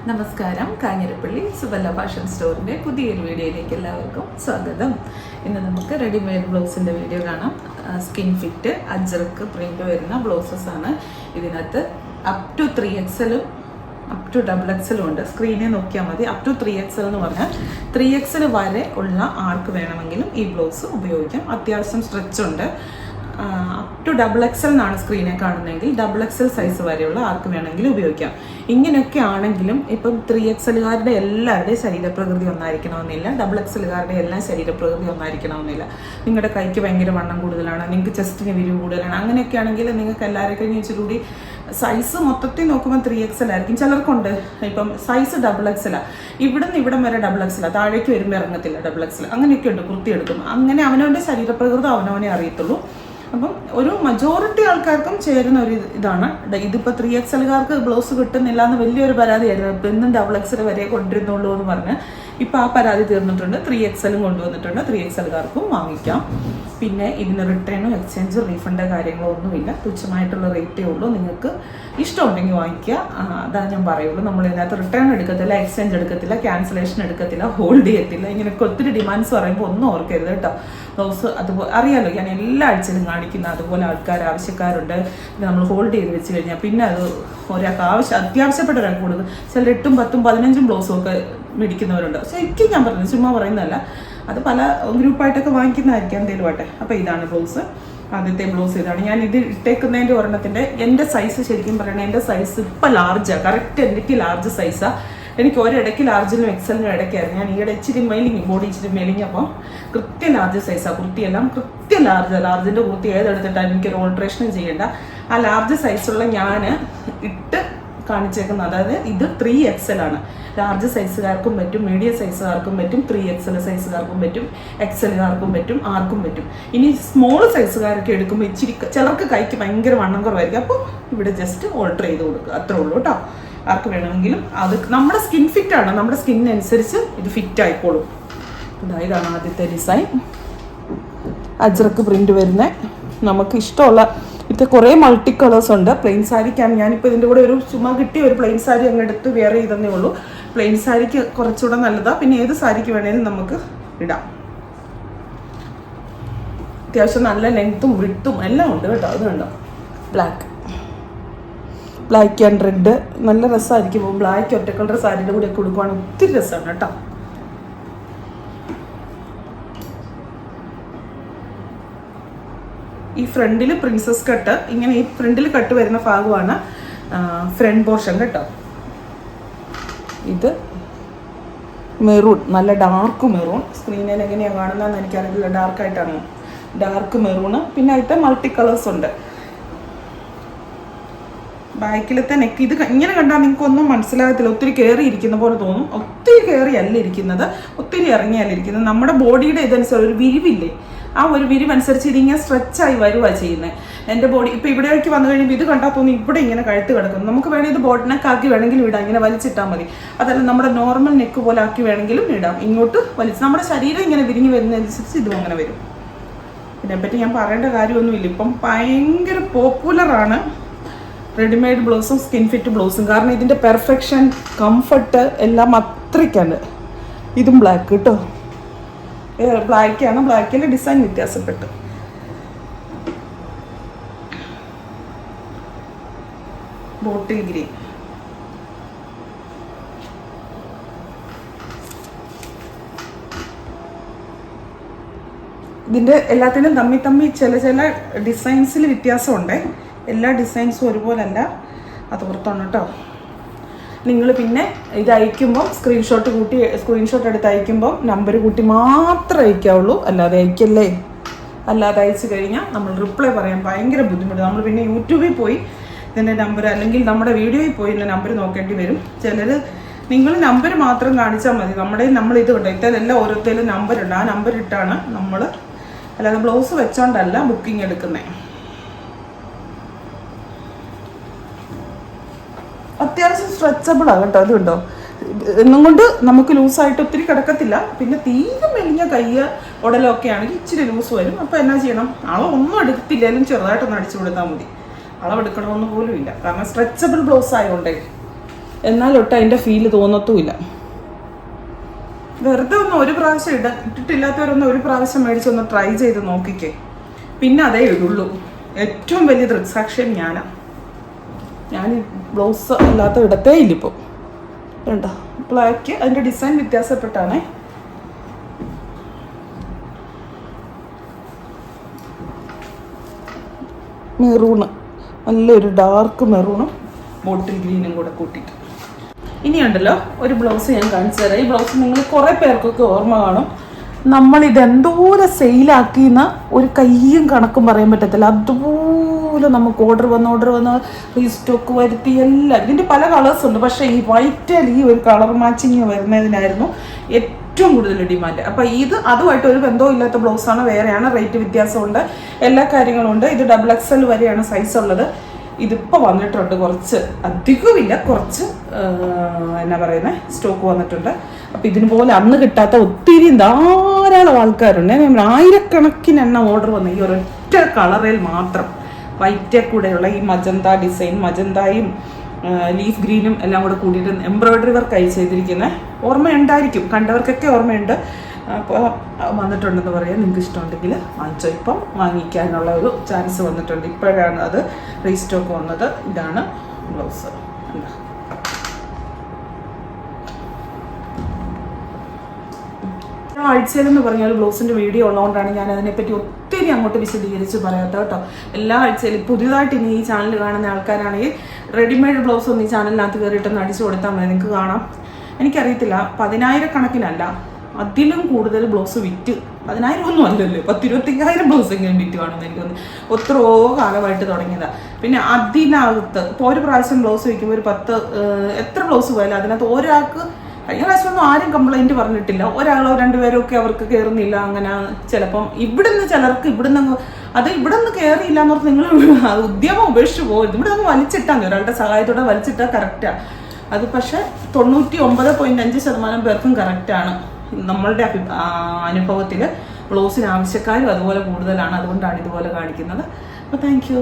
നമസ്കാരം. കാഞ്ഞിരപ്പള്ളി സുബല്ല ഫാഷൻ സ്റ്റോറിൻ്റെ പുതിയൊരു വീഡിയോയിലേക്ക് എല്ലാവർക്കും സ്വാഗതം. ഇന്ന് നമുക്ക് റെഡിമെയ്ഡ് ബ്ലൗസിൻ്റെ വീഡിയോ കാണാം. സ്കിൻ ഫിറ്റ് അജ്രക്ക് പ്രിൻ്റ് വരുന്ന ബ്ലൗസസ് ആണ്. ഇതിനകത്ത് up to 3XL up to XXL ഉണ്ട്. സ്ക്രീനിൽ നോക്കിയാൽ മതി. അപ് ടു 3XL എന്ന് പറഞ്ഞാൽ 3XL വരെ ഉള്ള ആൾക്ക് വേണമെങ്കിലും ഈ ബ്ലൗസ് ഉപയോഗിക്കാം. അത്യാവശ്യം സ്ട്രെച്ച് ഉണ്ട്. അപ് ടു XXL എന്നാണ് സ്ക്രീനിൽ കാണുന്നതെങ്കിൽ XXL സൈസ് വരെയുള്ള ആർക്ക് വേണമെങ്കിലും ഉപയോഗിക്കാം. ഇങ്ങനെയൊക്കെ ആണെങ്കിലും ഇപ്പം 3XLകാരുടെ എല്ലാവരുടെയും ശരീരപ്രകൃതി ഒന്നായിരിക്കണമെന്നില്ല. XXLകാരുടെ എല്ലാം ശരീരപ്രകൃതി ഒന്നായിരിക്കണമെന്നില്ല. നിങ്ങളുടെ കൈക്ക് ഭയങ്കര വണ്ണം കൂടുതലാണ്, നിങ്ങൾക്ക് ചെസ്റ്റിന് വിരിവ് കൂടുതലാണ്, അങ്ങനെയൊക്കെ ആണെങ്കിൽ നിങ്ങൾക്ക് എല്ലാവരും കഴിഞ്ഞ് ഇച്ചിരി സൈസ് മൊത്തത്തിൽ നോക്കുമ്പോൾ 3XL ആയിരിക്കും. ചിലർക്കുണ്ട് ഇപ്പം സൈസ് XXL ഇവിടുന്ന് ഇവിടം വരെ XXL, താഴേക്ക് വരുമ്പോൾ ഇറങ്ങത്തില്ല XXL, അങ്ങനെയൊക്കെ ഉണ്ട്. കുർത്തിയെടുക്കും. അങ്ങനെ അവനവൻ്റെ ശരീരപ്രകൃതം അവനവനെ അറിയത്തുള്ളൂ. അപ്പം ഒരു മജോറിറ്റി ആൾക്കാർക്കും ചേരുന്ന ഒരു ഇതാണ്. ഇതിപ്പോൾ 3XLകാർക്ക് ബ്ലൗസ് കിട്ടുന്നില്ല എന്ന് വലിയൊരു പരാതിയായിരുന്നു. ഇപ്പം എന്നും XXL വരെ കൊണ്ടിരുന്നുള്ളൂ എന്ന് പറഞ്ഞ് ഇപ്പം ആ പരാതി തീർന്നിട്ടുണ്ട്. 3XL കൊണ്ടുവന്നിട്ടുണ്ട്. 3XLകാർക്കും വാങ്ങിക്കാം. പിന്നെ ഇതിന് റിട്ടേണും എക്സ്ചേഞ്ച് റീഫണ്ട് കാര്യങ്ങളോ ഒന്നുമില്ല. തുച്ഛമായിട്ടുള്ള റേറ്റേ ഉള്ളൂ. നിങ്ങൾക്ക് ഇഷ്ടമുണ്ടെങ്കിൽ വാങ്ങിക്കുക, അതാണ് ഞാൻ പറയുള്ളൂ. നമ്മൾ ഇതിനകത്ത് റിട്ടേൺ എടുക്കത്തില്ല, എക്സ്ചേഞ്ച് എടുക്കത്തില്ല, ക്യാൻസലേഷൻ എടുക്കത്തില്ല, ഹോൾഡ് ചെയ്യത്തില്ല. ഇങ്ങനെയൊക്കെ ഒത്തിരി ഡിമാൻഡ്സ് പറയുമ്പോൾ ഒന്നും ഓർക്കരുത് കേട്ടോ. ബ്ലൗസ് അതുപോലെ അറിയാലോ, ഞാൻ എല്ലാ ആഴ്ചയിലും കാണിക്കുന്ന അതുപോലെ ആവശ്യക്കാരുണ്ട്. നമ്മൾ ഹോൾഡ് ചെയ്ത് വെച്ച് കഴിഞ്ഞാൽ പിന്നെ അത് ഒരാൾക്ക് അത്യാവശ്യപ്പെട്ട ഒരാൾക്ക് കൊടുക്കും. ചില 8, 10, 15 ബ്ലൗസും ഒക്കെ മേടിക്കുന്നവരുണ്ട്. പക്ഷെ എനിക്ക് ഞാൻ പറഞ്ഞു ചുമ്മാ പറയുന്നതല്ല, അത് പല ഗ്രൂപ്പായിട്ടൊക്കെ വാങ്ങിക്കുന്നതായിരിക്കും എന്തെങ്കിലും ആട്ടെ. അപ്പോൾ ഇതാണ് ബ്ലൗസ്. ആദ്യത്തെ ബ്ലൗസ് ഇതാണ്. ഞാൻ ഇത് ഇട്ടേക്കുന്നതിൻ്റെ ഒരെണ്ണത്തിൻ്റെ എൻ്റെ സൈസ് ശരിക്കും പറയണേ, എൻ്റെ സൈസ് ഇപ്പം ലാർജാണ്. കറക്റ്റ് എനിക്ക് ലാർജ് സൈസാണ്. എനിക്ക് ഒരിടയ്ക്ക് ലാർജിനും എക്സലിനും ഇടയ്ക്കായിരുന്നു. ഞാൻ ഈയിടെ ഇച്ചിരി മെലിഞ്ഞു, ബോഡി ഇച്ചിരി മെലിഞ്ഞപ്പോൾ കൃത്യം ലാർജ് സൈസാണ്. കുർത്തിയെല്ലാം കൃത്യം ലാർജിൻ്റെ കുർത്തി ഏതെടുത്തിട്ടാണ് എനിക്കൊരു ഓൾട്രേഷനും ചെയ്യേണ്ട. ആ ലാർജ് സൈസുള്ള ഞാൻ ഇട്ട് കാണിച്ചേക്കുന്നത്. അതായത് ഇത് 3XL ആണ്. ലാർജ് സൈസുകാർക്കും പറ്റും, മീഡിയം സൈസുകാർക്കും പറ്റും, 3XL സൈസുകാർക്കും പറ്റും, XLകാർക്കും പറ്റും, ആർക്കും പറ്റും. ഇനി സ്മോൾ സൈസുകാരൊക്കെ എടുക്കുമ്പോൾ ഇച്ചിരി ചിലർക്ക് കൈക്ക് ഭയങ്കര വണ്ണം കുറവായിരിക്കും. അപ്പോൾ ഇവിടെ ജസ്റ്റ് ഓൾട്ടർ ചെയ്ത് കൊടുക്കുക, അത്രേ ഉള്ളൂ കേട്ടോ. ആർക്ക് വേണമെങ്കിലും അത് നമ്മുടെ സ്കിൻ ഫിറ്റാണ്. നമ്മുടെ സ്കിന്നനുസരിച്ച് ഇത് ഫിറ്റ് ആയിക്കോളും. ഇതാണ് ആദ്യത്തെ ഡിസൈൻ. അജ്രക്ക് പ്രിന്റ് വരുന്ന നമുക്ക് ഇഷ്ടമുള്ള ഇത് കുറേ മൾട്ടി കളേഴ്സ് ഉണ്ട്. പ്ലെയിൻ സാരിക്കാണ് ഞാനിപ്പോൾ ഇതിൻ്റെ കൂടെ ഒരു ചുമ്മാ കിട്ടിയ ഒരു പ്ലെയിൻ സാരി അങ്ങ് എടുത്ത് വെയർ ചെയ്തതേ ഉള്ളൂ. പ്ലെയിൻ സാരിക്ക് കുറച്ചുകൂടെ നല്ലതാണ്. പിന്നെ ഏത് സാരിക്ക് വേണേലും നമുക്ക് ഇടാം. അത്യാവശ്യം നല്ല ലെങ്ത്തും വിഡ്ത്തും എല്ലാം ഉണ്ട് കേട്ടോ. അത് കണ്ടോ, ബ്ലാക്ക് ആൻഡ് റെഡ് നല്ല രസമായിരിക്കും. ബ്ലാക്ക് ഒറ്റ കളർ സാരിയുടെ കൂടെ കൊടുക്കുവാണ് ഒത്തിരി രസമാണ് കേട്ടോ. ഈ ഫ്രണ്ടിൽ പ്രിൻസസ് കട്ട്, ഇങ്ങനെ ഈ ഫ്രണ്ടിൽ കട്ട് വരുന്ന ഭാഗമാണ് ഫ്രണ്ട് പോർഷൻ കേട്ടോ. ഇത് മെറൂൺ, നല്ല ഡാർക്ക് മെറൂൺ. സ്ക്രീനിൽ എങ്ങനെയാണ് കാണുന്നതെന്ന് എനിക്കറിയില്ല. ഡാർക്കായിട്ടാണ്, ഡാർക്ക് മെറൂണ്. പിന്നെ ആയിട്ട് മൾട്ടി കളേഴ്സ് ഉണ്ട്. ബാക്കിലത്തെ നെക്ക് ഇത് ഇങ്ങനെ കണ്ടാൽ നിങ്ങൾക്ക് ഒന്നും മനസ്സിലാകത്തില്ല. ഒത്തിരി കയറി ഇരിക്കുന്ന പോലെ തോന്നും. ഒത്തിരി കയറി അല്ല ഇരിക്കുന്നത്, ഒത്തിരി ഇറങ്ങിയല്ല ഇരിക്കുന്നത്. നമ്മുടെ ബോഡിയുടെ ഇതനുസരിച്ച് ഒരു വിരിവില്ലേ, ആ ഒരു വിരിവ് അനുസരിച്ച് ഇതിങ്ങനെ സ്ട്രെച്ചായി വരുവാണ് ചെയ്യുന്നത്. എൻ്റെ ബോഡി ഇപ്പോൾ ഇവിടേക്ക് വന്നു കഴിയുമ്പോൾ ഇത് കണ്ടാൽ തോന്നി ഇവിടെ ഇങ്ങനെ കഴുത്ത് കിടക്കുന്നു. നമുക്ക് വേണമെങ്കിൽ ഇത് ബോട്ട് നെക്ക് ആക്കി വേണമെങ്കിലും ഇടാം, ഇങ്ങനെ വലിച്ചിട്ടാൽ മതി. അതല്ല നമ്മുടെ നോർമൽ നെക്ക് പോലെ ആക്കി വേണമെങ്കിലും ഇടാം. ഇങ്ങോട്ട് വലിച്ച് നമ്മുടെ ശരീരം ഇങ്ങനെ വിരിഞ്ഞ് വരുന്നതനുസരിച്ച് ഇതും അങ്ങനെ വരും. ഇതിനെപ്പറ്റി ഞാൻ പറയേണ്ട കാര്യമൊന്നുമില്ല. ഇപ്പം ഭയങ്കര പോപ്പുലറാണ് റെഡിമെയ്ഡ് ബ്ലൗസും സ്കിൻ ഫിറ്റ് ബ്ലൗസും. കാരണം ഇതിൻ്റെ പെർഫെക്ഷൻ, കംഫർട്ട് എല്ലാം അത്രയ്ക്കാണ്. ഇതും ബ്ലാക്ക് കേട്ടോ, ബ്ലാക്കാണ്. ബ്ലാക്കിൻ്റെ ഡിസൈൻ വ്യത്യാസപ്പെട്ട്. ബോട്ടിൽ ഗ്രീൻ, ഇതിൻ്റെ എല്ലാത്തിനും തമ്മി ചില ഡിസൈൻസിൽ വ്യത്യാസമുണ്ട്. എല്ലാ ഡിസൈൻസും ഒരുപോലല്ല, അത് ഓർത്താണ് കേട്ടോ. നിങ്ങൾ പിന്നെ ഇത് അയക്കുമ്പം സ്ക്രീൻഷോട്ട് എടുത്ത് അയക്കുമ്പം നമ്പർ കൂട്ടി മാത്രമേ അയക്കാവുള്ളൂ, അല്ലാതെ അയക്കല്ലേ. അല്ലാതെ അയച്ചു കഴിഞ്ഞാൽ നമ്മൾ റിപ്ലൈ പറയാൻ ഭയങ്കര ബുദ്ധിമുട്ട്. നമ്മൾ പിന്നെ യൂട്യൂബിൽ പോയി ഇതിൻ്റെ നമ്പർ, അല്ലെങ്കിൽ നമ്മുടെ വീഡിയോയിൽ പോയി ഇതിൻ്റെ നമ്പർ നോക്കേണ്ടി വരും. നിങ്ങൾ നമ്പർ മാത്രം കാണിച്ചാൽ മതി. നമ്മൾ ഇത് ഉണ്ട്, ഇതെല്ലാം ഓരോരുത്തരും നമ്പറുണ്ട്. ആ നമ്പർ ഇട്ടാണ് നമ്മൾ, അല്ലാതെ ബ്ലൗസ് വെച്ചോണ്ടല്ല ബുക്കിംഗ് എടുക്കുന്നത്. അത്യാവശ്യം സ്ട്രെച്ചബിളാണ് കേട്ടോ. അതുണ്ടോ, എന്നും കൊണ്ട് നമുക്ക് ലൂസായിട്ട് ഒത്തിരി കിടക്കത്തില്ല. പിന്നെ തീരെ മെലിഞ്ഞ കയ്യ് ഉടലൊക്കെ ആണെങ്കിൽ ഇച്ചിരി ലൂസ് വരും. അപ്പോൾ എന്നാ ചെയ്യണം, ഒന്നും എടുത്തില്ലെങ്കിലും ചെറുതായിട്ടൊന്ന് അടിച്ചു കൊടുത്താൽ മതി. അളവെടുക്കണമെന്ന് പോലും ഇല്ല, കാരണം സ്ട്രെച്ചബിൾ ബ്ലൗസ് ആയതുകൊണ്ടേ. എന്നാലൊട്ട് അതിൻ്റെ ഫീല് തോന്നത്തുമില്ല. വെറുതെ ഒന്ന് ഒരു പ്രാവശ്യം ഇട്ടിട്ടില്ലാത്തവരൊന്ന് ഒരു പ്രാവശ്യം മേടിച്ചൊന്ന് ട്രൈ ചെയ്ത് നോക്കിക്കേ, പിന്നെ അതേ ഇടുള്ളൂ. ഏറ്റവും വലിയ ദൃക്സാക്ഷ്യം ഞാൻ ബ്ലൗസ് അല്ലാത്ത ഇടത്തേ ഇല്ല. ഇപ്പോൾ വേണ്ട ബ്ലാക്ക്, അതിൻ്റെ ഡിസൈൻ വ്യത്യാസപ്പെട്ടാണേ. മെറൂണ്, നല്ലൊരു ഡാർക്ക് മെറൂണും ബോട്ടിൽ ഗ്രീനും കൂടെ കൂട്ടിയിട്ട്. ഇനിയുണ്ടല്ലോ ഒരു ബ്ലൗസ് ഞാൻ കാണിച്ചു തരാം. ഈ ബ്ലൗസ് നിങ്ങൾ കുറേ പേർക്കൊക്കെ ഓർമ്മ കാണും. നമ്മളിതെന്തോരം സെയിലാക്കിയെന്ന ഒരു കയ്യും കണക്കും പറയാൻ പറ്റത്തില്ല. അതുപോലെ നമുക്ക് ഓർഡർ വന്ന് റീസ്റ്റോക്ക് വരുത്തി എല്ലാം. ഇതിൻ്റെ പല കളേഴ്സ് ഉണ്ട്, പക്ഷേ ഈ വൈറ്റിൽ ഈ ഒരു കളർ മാച്ചിങ് വരുന്നതിനായിരുന്നു ഏറ്റവും കൂടുതൽ ഡിമാൻഡ്. അപ്പം ഇത് അതുമായിട്ട് ഒരു ബന്ധവും ഇല്ലാത്ത ബ്ലൗസാണ്, വേറെയാണ്, റേറ്റ് വ്യത്യാസമുണ്ട്, എല്ലാ കാര്യങ്ങളും ഉണ്ട്. ഇത് XXL വരെയാണ് സൈസ് ഉള്ളത്. ഇതിപ്പോൾ വന്നിട്ടുണ്ട്, കുറച്ച് അധികമില്ല, കുറച്ച് എന്നാ പറയുന്നത് സ്റ്റോക്ക് വന്നിട്ടുണ്ട്. അപ്പം ഇതിന് പോലെ അന്ന് കിട്ടാത്ത ഒത്തിരി ധാരാളം ആൾക്കാരുണ്ട്. ആയിരക്കണക്കിന് എണ്ണം ഓർഡർ വന്നു ഈ ഒരൊറ്റ കളറിൽ മാത്രം. വൈറ്റേ കൂടെയുള്ള ഈ മജന്ത ഡിസൈൻ, മജന്തയും ലീഫ് ഗ്രീനും എല്ലാം കൂടെ കൂടിയിട്ട് എംബ്രോയ്ഡറി വർക്കായി ചെയ്തിരിക്കുന്നത് ഓർമ്മയുണ്ടായിരിക്കും, കണ്ടവർക്കൊക്കെ ഓർമ്മയുണ്ട്. അപ്പോൾ വന്നിട്ടുണ്ടെന്ന് പറയാം. നിങ്ങൾക്ക് ഇഷ്ടമുണ്ടെങ്കിൽ വാങ്ങിച്ചോ. ഇപ്പം വാങ്ങിക്കാനുള്ള ഒരു ചാൻസ് വന്നിട്ടുണ്ട്. ഇപ്പോഴാണ് അത് റീസ്റ്റോക്ക് വന്നത്. ഇതാണ് ബ്ലൗസ്. ആഴ്ചയിലെന്ന് പറഞ്ഞാൽ ബ്ലൗസിൻ്റെ വീഡിയോ ഉള്ളതുകൊണ്ടാണ് ഞാൻ അതിനെപ്പറ്റി ഒത്തിരി അങ്ങോട്ട് വിശദീകരിച്ച് പറയാത്ത കേട്ടോ. എല്ലാ ആഴ്ചയിലും പുതിയതായിട്ട് ഇനി ഈ ചാനൽ കാണുന്ന ആൾക്കാരാണെങ്കിൽ റെഡിമെയ്ഡ് ബ്ലൗസ് ഒന്ന് ഈ ചാനലിനകത്ത് കയറിയിട്ടൊന്ന് അടിച്ചു കൊടുത്താൽ മതി, നിങ്ങൾക്ക് കാണാം. എനിക്കറിയത്തില്ല, 10,000 കണക്കിനല്ല, അതിലും കൂടുതൽ ബ്ലൗസ് വിറ്റ്. 10,000 ഒന്നും അല്ലല്ലോ, 10,000-25,000 ബ്ലൗസ് എങ്കിലും വിറ്റ് കാണുമെന്ന് എനിക്കൊന്ന്. ഒത്രയോ കാലമായിട്ട് തുടങ്ങിയതാണ്. പിന്നെ അതിനകത്ത് ഇപ്പോൾ ഒരു പ്രാവശ്യം ബ്ലൗസ് വയ്ക്കുമ്പോൾ ഒരു 10 എത്ര ബ്ലൗസ് പോയാലും അതിനകത്ത് ഒരാൾക്ക്, കഴിഞ്ഞ പ്രാവശ്യമൊന്നും ആരും കംപ്ലൈൻറ്റ് പറഞ്ഞിട്ടില്ല, ഒരാളോ 2 പേരോ ഒക്കെ അവർക്ക് കയറുന്നില്ല. അങ്ങനെ ചിലപ്പം ഇവിടുന്ന് ചിലർക്ക് ഇവിടുന്ന് കയറിയില്ല എന്ന് പറഞ്ഞാൽ നിങ്ങൾ ഉദ്യമം ഉപേക്ഷിച്ച് പോകും. ഇവിടെ ഒന്ന് വലിച്ചിട്ടാൽ മതി, ഒരാളുടെ സഹായത്തോടെ വലിച്ചിട്ടാൽ കറക്റ്റാണ് അത്. പക്ഷേ 99.5% പേർക്കും കറക്റ്റാണ്. നമ്മളുടെ അനുഭവത്തിൽ ബ്ലൗസിന് ആവശ്യക്കാരും അതുപോലെ കൂടുതലാണ്. അതുകൊണ്ടാണ് ഇതുപോലെ കാണിക്കുന്നത്. അപ്പോൾ താങ്ക് യു.